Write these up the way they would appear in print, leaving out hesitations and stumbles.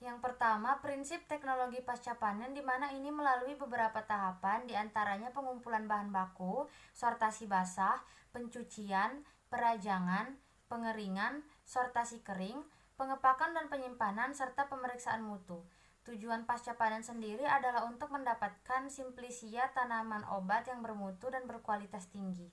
Yang pertama, prinsip teknologi pasca panen, di mana ini melalui beberapa tahapan, diantaranya pengumpulan bahan baku, sortasi basah, pencucian, perajangan, pengeringan, sortasi kering, pengepakan dan penyimpanan, serta pemeriksaan mutu. Tujuan pasca panen sendiri adalah untuk mendapatkan simplisia tanaman obat yang bermutu dan berkualitas tinggi.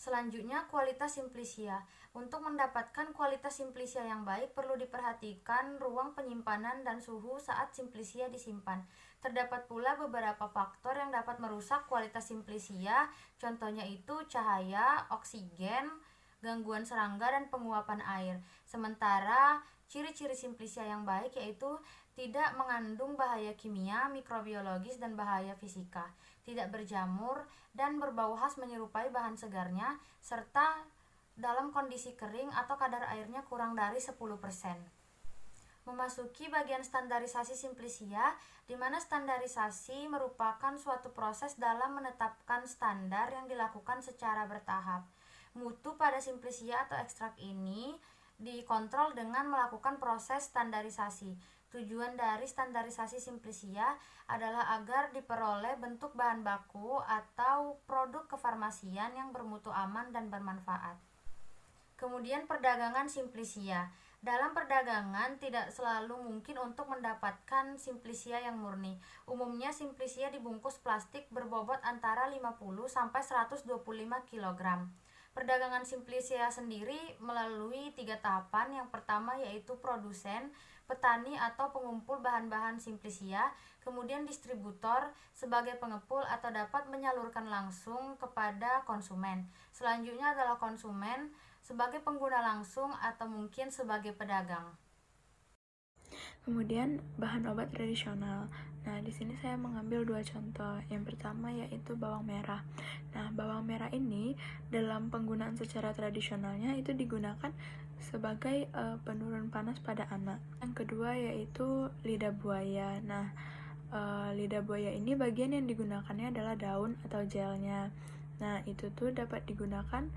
Selanjutnya, kualitas simplisia. Untuk mendapatkan kualitas simplisia yang baik, perlu diperhatikan ruang penyimpanan dan suhu saat simplisia disimpan. Terdapat pula beberapa faktor yang dapat merusak kualitas simplisia, contohnya itu cahaya, oksigen, gangguan serangga, dan penguapan air. Sementara, ciri-ciri simplisia yang baik yaitu tidak mengandung bahaya kimia, mikrobiologis, dan bahaya fisika, tidak berjamur, dan berbau khas menyerupai bahan segarnya, serta dalam kondisi kering atau kadar airnya kurang dari 10%. Memasuki bagian standarisasi simplisia, di mana standarisasi merupakan suatu proses dalam menetapkan standar yang dilakukan secara bertahap. Mutu pada simplisia atau ekstrak ini dikontrol dengan melakukan proses standarisasi. Tujuan dari standarisasi simplisia adalah agar diperoleh bentuk bahan baku atau produk kefarmasian yang bermutu aman dan bermanfaat. Kemudian perdagangan simplisia. Dalam perdagangan tidak selalu mungkin untuk mendapatkan simplisia yang murni. Umumnya simplisia dibungkus plastik berbobot antara 50 sampai 125 kg. Perdagangan simplisia sendiri melalui 3 tahapan. Yang pertama yaitu produsen, petani atau pengumpul bahan-bahan simplisia, kemudian distributor sebagai pengepul atau dapat menyalurkan langsung kepada konsumen. Selanjutnya adalah konsumen sebagai pengguna langsung atau mungkin sebagai pedagang. Kemudian bahan obat tradisional. Nah, di sini saya mengambil 2 contoh. Yang pertama yaitu bawang merah. Nah, bawang merah ini dalam penggunaan secara tradisionalnya itu digunakan sebagai penurun panas pada anak. Yang kedua yaitu lidah buaya. Nah, lidah buaya ini bagian yang digunakannya adalah daun atau gelnya. Nah, itu tuh dapat digunakan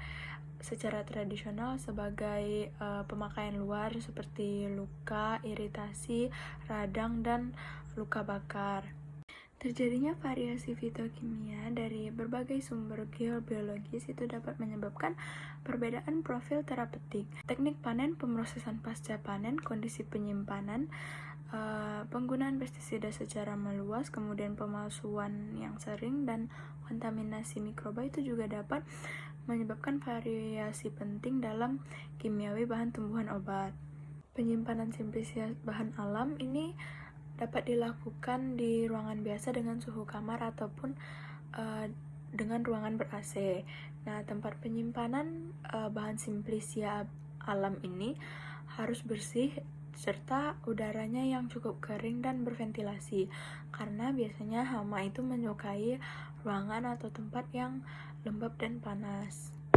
secara tradisional sebagai pemakaian luar seperti luka, iritasi, radang, dan luka bakar. Terjadinya variasi fitokimia dari berbagai sumber geobiologis itu dapat menyebabkan perbedaan profil terapeutik. Teknik panen, pemrosesan pasca panen, kondisi penyimpanan, penggunaan pestisida secara meluas, kemudian pemalsuan yang sering, dan kontaminasi mikroba itu juga dapat menyebabkan variasi penting dalam kimiawi bahan tumbuhan obat. Penyimpanan simplisia bahan alam ini dapat dilakukan di ruangan biasa dengan suhu kamar ataupun dengan ruangan ber-AC. Nah, tempat penyimpanan bahan simplisia alam ini harus bersih serta udaranya yang cukup kering dan berventilasi, karena biasanya hama itu menyukai ruangan atau tempat yang lembab dan panas.